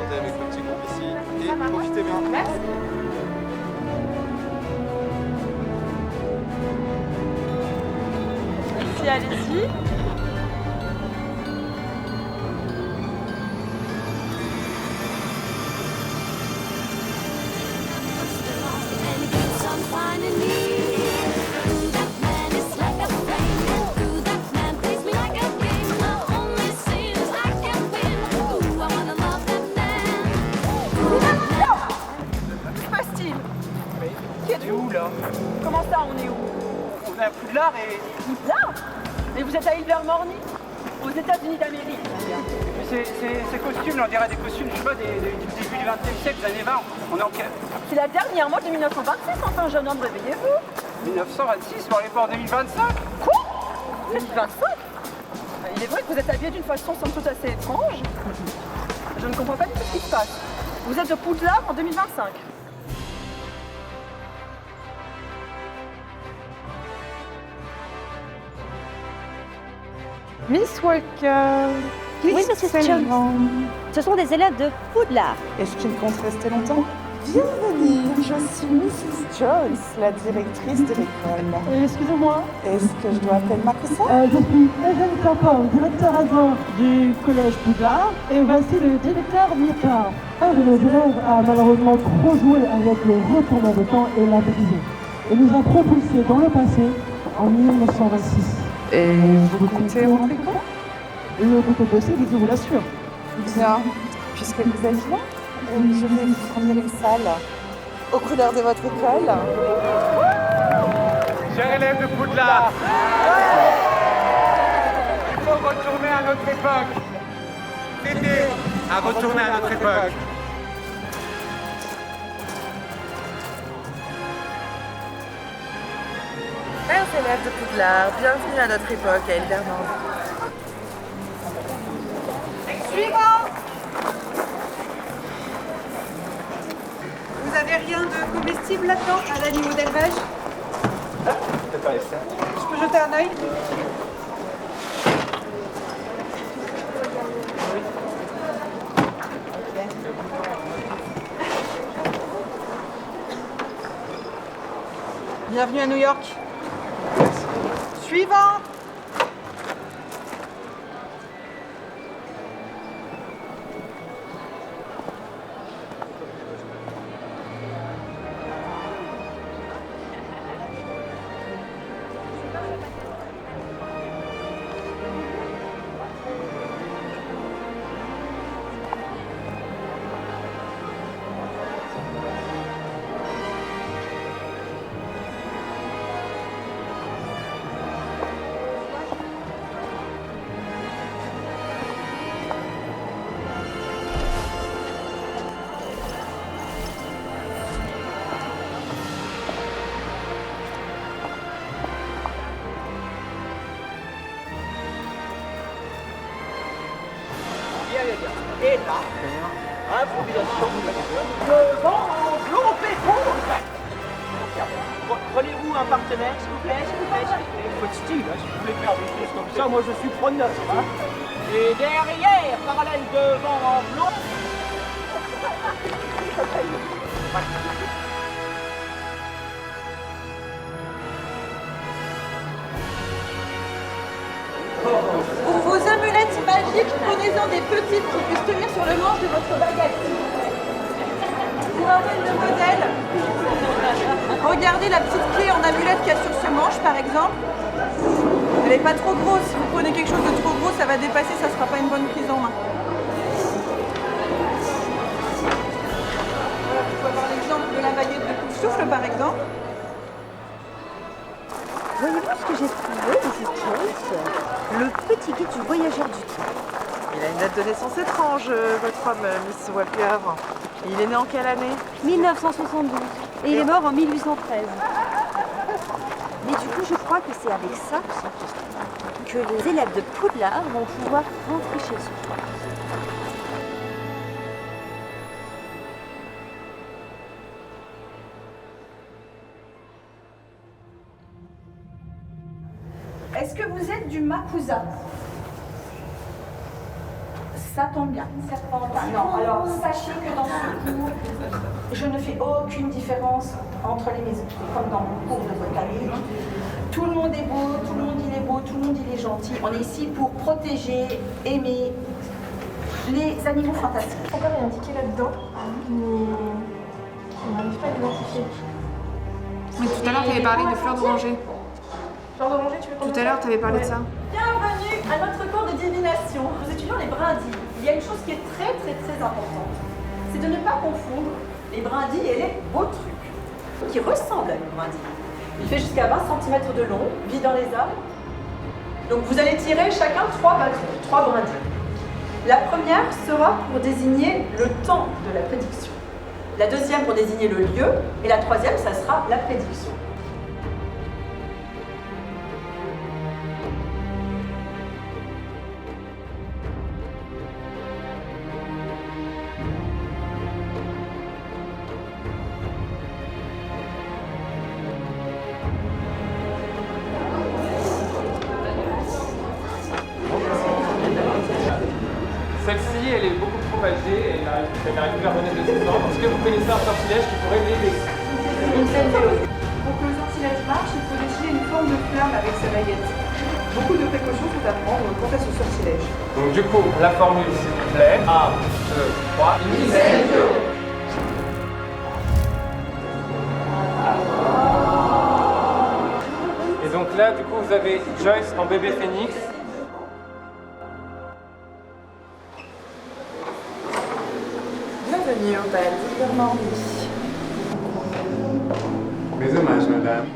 chanter avec le petit groupe ici. Et profitez bien. Merci. Ici, allez-y. On est où là? Comment ça, on est où? On est à Poudlard et... Poudlard? Mais vous êtes à Ilvermorny, aux États-Unis d'Amérique. Mais ces costumes, là, on dirait des costumes, je sais pas, du début du XXe siècle, des années 20. On est en quelle... C'est la dernière mois de 1926, enfin, jeune homme, réveillez-vous. 1926, on n'est pas en 2025? Quoi? 2025? Il est vrai que vous êtes habillé d'une façon somme toute assez étrange. Je ne comprends pas du tout ce qui se passe. Vous êtes de Poudlard en 2025. Miss Walker, Oui, Mrs. Jones. Ce sont des élèves de Poudlard. est-ce qu'il compte rester longtemps? Bienvenue, je suis Mrs. Jones, la directrice de l'école. Excusez-moi, Est-ce que je dois appeler Makosa? je suis Eugène Campon, directeur adjoint du collège Poudlard, et voici le directeur Mirka. Un de nos élèves a malheureusement trop joué avec le retournement de temps et la prison, et nous a propulsés dans le passé en 1926. Et vous comptez rentrer quand? Le but est possible, je vous l'assure. Bien, puisque vous êtes là, je vais vous fournir une salle aux couleurs de votre école. Chers élèves de Poudlard, il faut retourner à notre époque. C'était à retourner à notre époque. Chers élèves de Poudlard, bienvenue à notre époque à Ilvermorny. Suivant! Vous avez rien de comestible là-dedans, à l'animaux d'élevage? C'est pas ça. Je peux jeter un œil? Bienvenue à New York. Suivant! Et là, improvisation, le vent en prenez-vous un partenaire, s'il vous plaît, s'il vous plaît, s'il vous plaît. Faut de style, hein, si vous voulez faire des choses comme ça, moi je suis preneur. Hein. Et derrière, parallèle devant en blond. Pour vos amulettes magiques, prenez-en des petites qui puissent tenir sur le manche de votre baguette. Pour rappel de modèle, regardez la petite clé en amulette qu'il y a sur ce manche par exemple. Elle n'est pas trop grosse. Si vous prenez quelque chose de trop gros, ça va dépasser, ça ne sera pas une bonne prise en main. Voilà, vous pouvez avoir l'exemple de la baguette de coup de souffle par exemple. Voyez-vous ce que j'ai trouvé, Mrs. Jones? Le petit guide du voyageur du temps. Il a une date de naissance étrange, votre homme, Miss Walker. Il est né en quelle année? 1972. Et il est mort en 1813. Mais du coup, je crois que c'est avec ça que les élèves de Poudlard vont pouvoir rentrer chez eux. Est-ce que vous êtes du Makusa? Ça tombe bien. Non, alors sachez que dans ce cours, je ne fais aucune différence entre les maisons. C'est comme dans le cours de botanique. Tout le monde est beau, tout le monde il est beau, tout le monde il est gentil. On est ici pour protéger, aimer les animaux fantastiques. Encore il y a indiqué là-dedans, mais on n'arrive pas à l'identifier. Mais tout à l'heure, tu avais parlé de fleurs d'oranger. Fleurs d'oranger, tu veux qu'on Tout à l'heure, tu avais parlé de ça. Bienvenue à notre cours de divination. Nous étudions les brindilles. Il y a une chose qui est très importante. C'est de ne pas confondre les brindilles et les beaux trucs, qui ressemblent à une brindille. Il fait jusqu'à 20 cm de long, vit dans les arbres. Donc vous allez tirer chacun 3 bâtons, 3 brindilles. La première sera pour désigner le temps de la prédiction. La deuxième pour désigner le lieu. Et la troisième, ça sera la prédiction. Celle-ci, elle est beaucoup trop âgée, elle n'arrive plus à renaître de ses ans. Est-ce que vous connaissez un sortilège qui pourrait l'aider? Pour que le sortilège marche, il faut déchirer une forme de flamme avec sa baguette. Beaucoup de précautions sont à prendre quant à ce sortilège. Donc du coup, la formule s'il vous plaît. 1, 2, 3, Et donc là, du coup, vous avez Joyce en bébé phénix. Bienvenue au bal d'Hypermornie. Mes hommages, madame.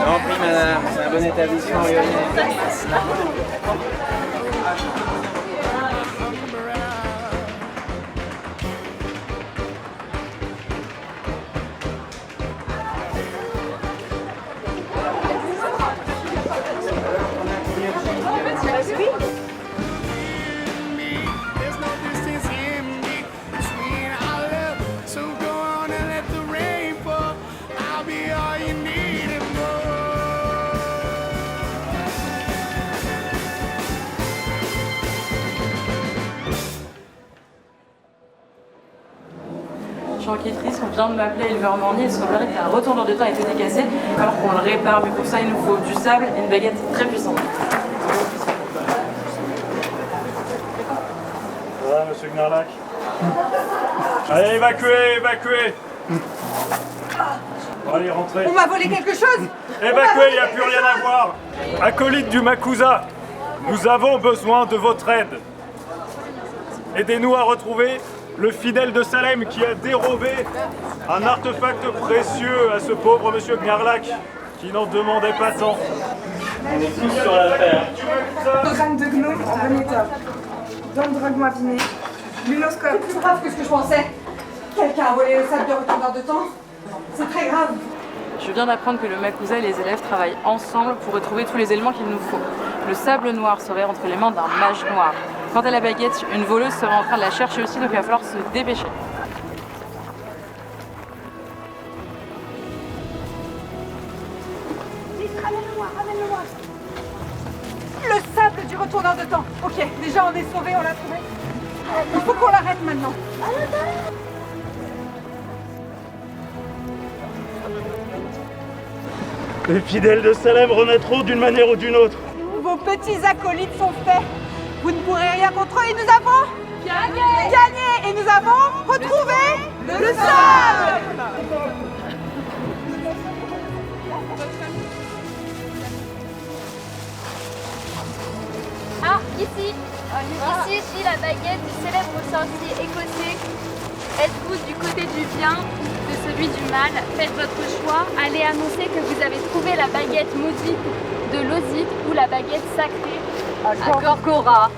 Non, oui, madame, c'est un bon établissement lyonnais. Je suis enquêtrice, on vient de m'appeler éleveur mornier, il semblerait qu'un retourneur de temps a été décassé, alors qu'on le répare, mais pour ça il nous faut du sable et une baguette très puissante. Voilà, monsieur Gnarlac. Allez, évacuez. Bon, allez, rentrez. On m'a volé quelque chose. Évacuez, il n'y a plus rien à voir. Acolyte du Makusa, nous avons besoin de votre aide. Aidez-nous à retrouver le fidèle de Salem qui a dérobé un artefact précieux à ce pauvre monsieur Gnarlac qui n'en demandait pas tant. On est tous sur l'affaire. Crâne de gnome en bon état. Dents de dragon abîmées. Lunoscope. C'est plus grave que ce que je pensais. Quelqu'un a volé le sable de retourneur de temps. C'est très grave. Je viens d'apprendre que le Makusa et les élèves travaillent ensemble pour retrouver tous les éléments qu'il nous faut. Le sable noir serait entre les mains d'un mage noir. Quant à la baguette, une voleuse serait en train de la chercher aussi, donc il va falloir se dépêcher. Vite, ramène-le-moi. Le sable du retourneur de temps. Ok, Ok, déjà on est sauvés, on l'a trouvé. Il faut qu'on l'arrête maintenant. Les fidèles de Salem renaîtront d'une manière ou d'une autre. Vos petits acolytes sont faits. Vous ne pourrez rien contre eux et nous avons gagné. Et nous avons retrouvé le sable. Ah, ici, je suis la baguette du célèbre sorcier écossais. Êtes-vous du côté du bien, de celui du mal? Faites votre choix. Allez annoncer que vous avez trouvé la baguette maudite de Lozit ou la baguette sacrée à Corcora.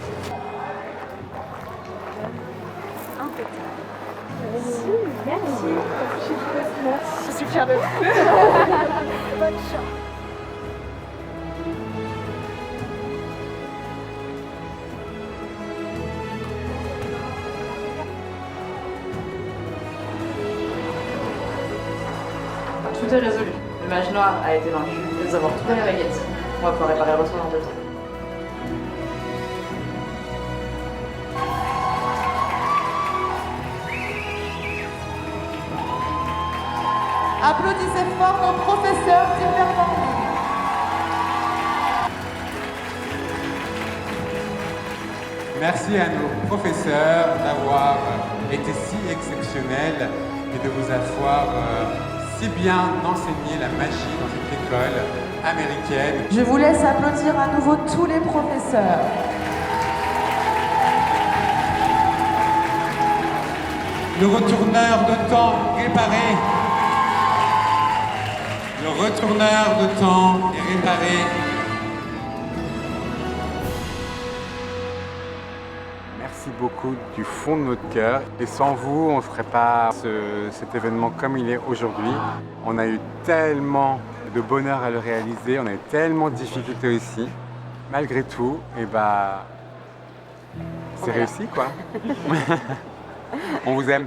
Merci. Je suis fière de vous. Bonne chance. Tout est résolu. Le mage noir a été vaincu. Nous avons retrouvé la baguette. On va pouvoir réparer le retour dans 2 temps. Applaudissez fort mon professeur Timberland. Merci à nos professeurs d'avoir été si exceptionnels et de vous avoir si bien enseigné la magie dans cette école américaine. Je vous laisse applaudir à nouveau tous les professeurs. Le retourneur de temps réparé. Le retourneur de temps est réparé. Merci beaucoup du fond de notre cœur. Et sans vous, on ne ferait pas cet événement comme il est aujourd'hui. On a eu tellement de bonheur à le réaliser, on a eu tellement de difficultés aussi. Malgré tout, c'est réussi quoi. On vous aime.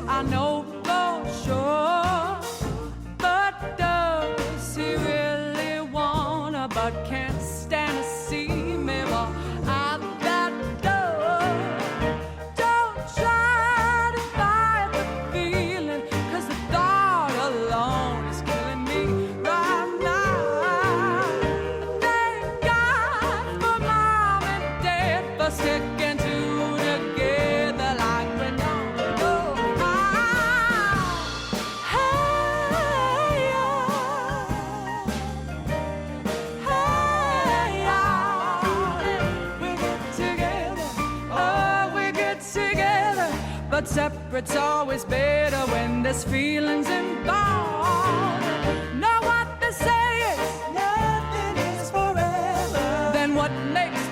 I know for sure, but does he really wanna? But can't stand to see me walk out that door. Don't try to fight the feeling, 'cause the thought alone is killing me right now. Thank God for Mom and Dad for sticking together like we don't know. But separate's always better when there's feelings involved. Know what they say is nothing is forever. Then what makes